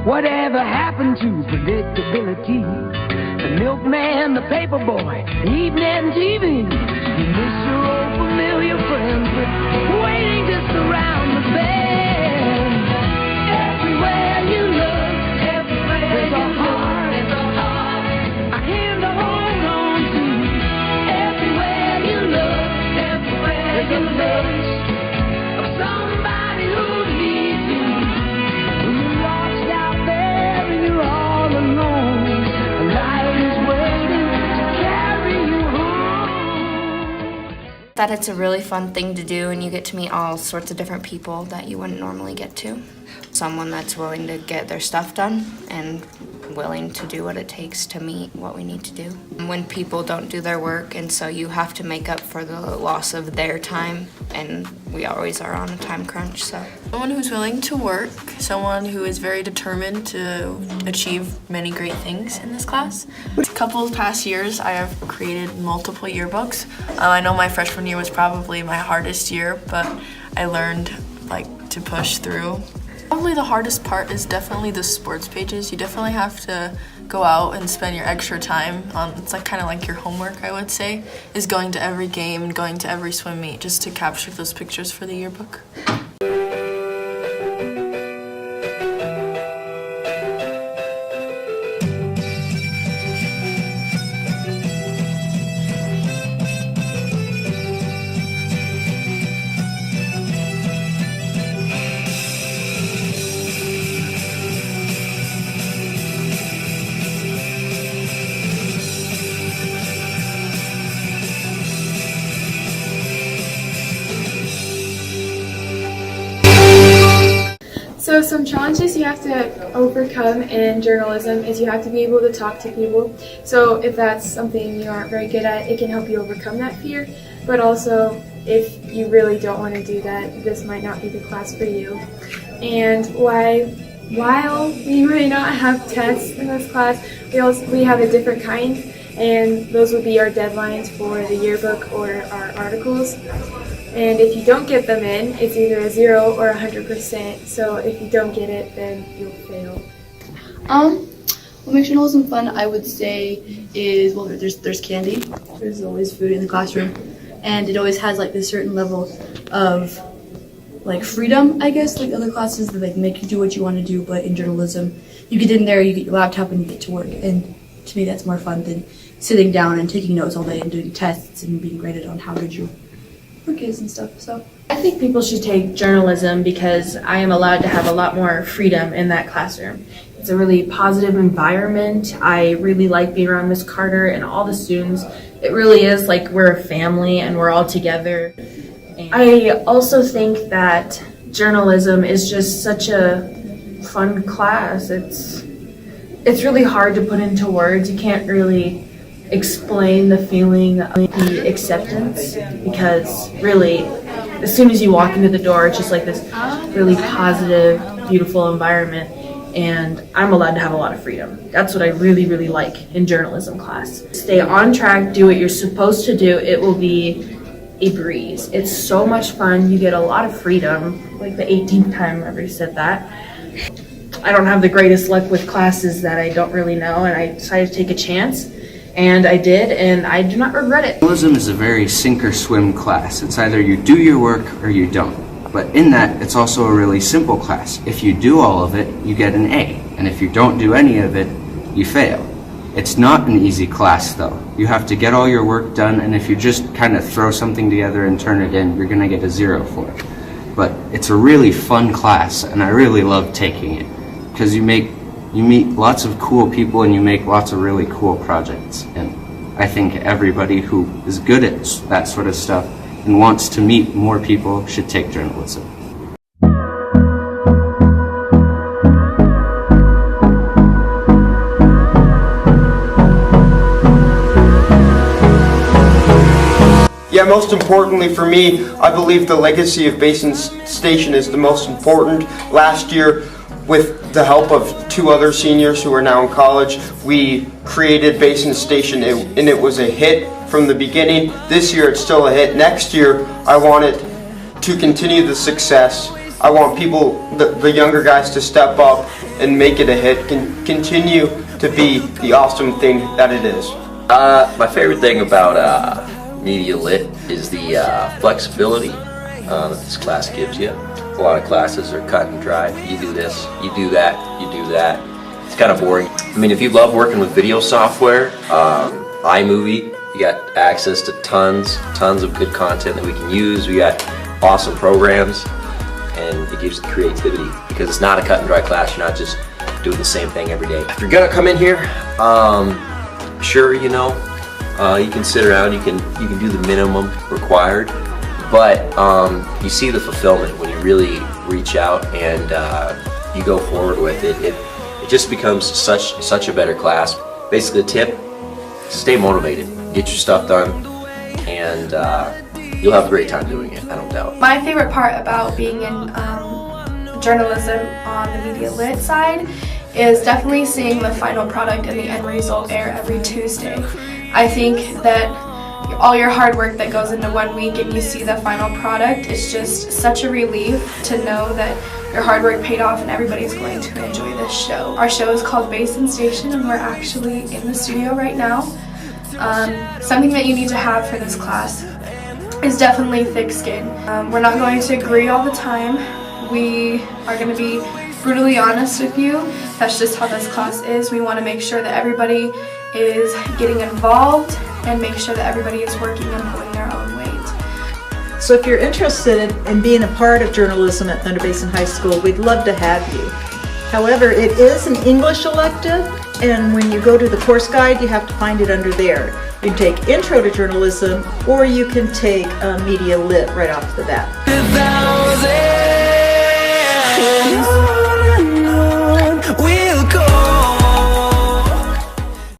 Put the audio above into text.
Whatever happened to predictability? The milkman, the paper boy, evening TV. You miss your old familiar friends, but waiting just around the bend. Everywhere you look, there's a heart, a hand to hold on to. Everywhere you look, there's a list of somebody who needs you. When you're lost out there and you're all alone, a light is waiting to carry you home. That it's a really fun thing to do, and you get to meet all sorts of different people that you wouldn't normally get to. Someone that's willing to get their stuff done and willing to do what it takes to meet what we need to do. When people don't do their work, and so you have to make up for the loss of their time, and we always are on a time crunch, so. Someone who's willing to work, someone who is very determined to achieve many great things in this class. A couple of past years, I have created multiple yearbooks. I know my freshman year was probably my hardest year, but I learned to push through. Probably the hardest part is definitely the sports pages. You definitely have to go out and spend your extra time. It's kind of like your homework, I would say, is going to every game and going to every swim meet just to capture those pictures for the yearbook. So some challenges you have to overcome in journalism is you have to be able to talk to people. So if that's something you aren't very good at, it can help you overcome that fear. But also, if you really don't want to do that, this might not be the class for you. And while we may not have tests in this class, we have a different kind, and those would be our deadlines for the yearbook or our articles. And if you don't get them in, it's either a 0 or 100%. So if you don't get it, then you'll fail. What makes journalism fun, I would say, is, well, there's candy. There's always food in the classroom. And it always has, this certain level of, freedom, I guess. Like other classes that, make you do what you want to do. But in journalism, you get in there, you get your laptop, and you get to work. And to me, that's more fun than sitting down and taking notes all day and doing tests and being graded on how good your work is and stuff. So I think people should take journalism because I am allowed to have a lot more freedom in that classroom. It's a really positive environment. I really like being around Miss Carter and all the students. It really is like we're a family and we're all together. And I also think that journalism is just such a fun class. It's really hard to put into words. You can't really explain the feeling of the acceptance, because really as soon as you walk into the door, it's just like this really positive, beautiful environment, and I'm allowed to have a lot of freedom. That's what I really, really like in journalism class. Stay on track, do what you're supposed to do. It will be a breeze. It's so much fun. You get a lot of freedom, like the 18th time I've ever said that. I don't have the greatest luck with classes that I don't really know, and I decided to take a chance. And I did, and I do not regret it. Journalism is a very sink or swim class. It's either you do your work or you don't. But in that, it's also a really simple class. If you do all of it, you get an A. And if you don't do any of it, you fail. It's not an easy class though. You have to get all your work done, and if you just kind of throw something together and turn it in, you're gonna get a 0 for it. But it's a really fun class, and I really love taking it. Because you meet lots of cool people and you make lots of really cool projects. And I think everybody who is good at that sort of stuff and wants to meet more people should take journalism. Yeah, most importantly for me, I believe the legacy of Basin Station is the most important. Last year, with the help of 2 other seniors who are now in college, we created Basin Station, and it was a hit from the beginning. This year it's still a hit. Next year I want it to continue the success. I want people, the younger guys, to step up and make it a hit, continue to be the awesome thing that it is. My favorite thing about Media Lit is the flexibility that this class gives you. A lot of classes are cut and dry. You do this, you do that, you do that. It's kind of boring. I mean, if you love working with video software, iMovie, you got access to tons of good content that we can use. We got awesome programs, and it gives you creativity because it's not a cut and dry class. You're not just doing the same thing every day. If you're gonna come in here, sure, you know, you can sit around, you can do the minimum required, but you see the fulfillment when you really reach out and you go forward with it. It just becomes such a better class. Basically, the tip: stay motivated, get your stuff done, and you'll have a great time doing it, I don't doubt. My favorite part about being in journalism on the Media Lit side is definitely seeing the final product and the end result air every Tuesday. I think that all your hard work that goes into 1 week and you see the final product, it's just such a relief to know that your hard work paid off and everybody's going to enjoy this show. Our show is called Basin Station, and we're actually in the studio right now. Something that you need to have for this class is definitely thick skin. We're not going to agree all the time. We are going to be brutally honest with you. That's just how this class is. We want to make sure that everybody is getting involved and make sure that everybody is working and pulling their own weight. So if you're interested in being a part of journalism at Thunder Basin High School, we'd love to have you. However, it is an English elective, and when you go to the course guide, you have to find it under there. You can take Intro to Journalism, or you can take Media Lit right off the bat.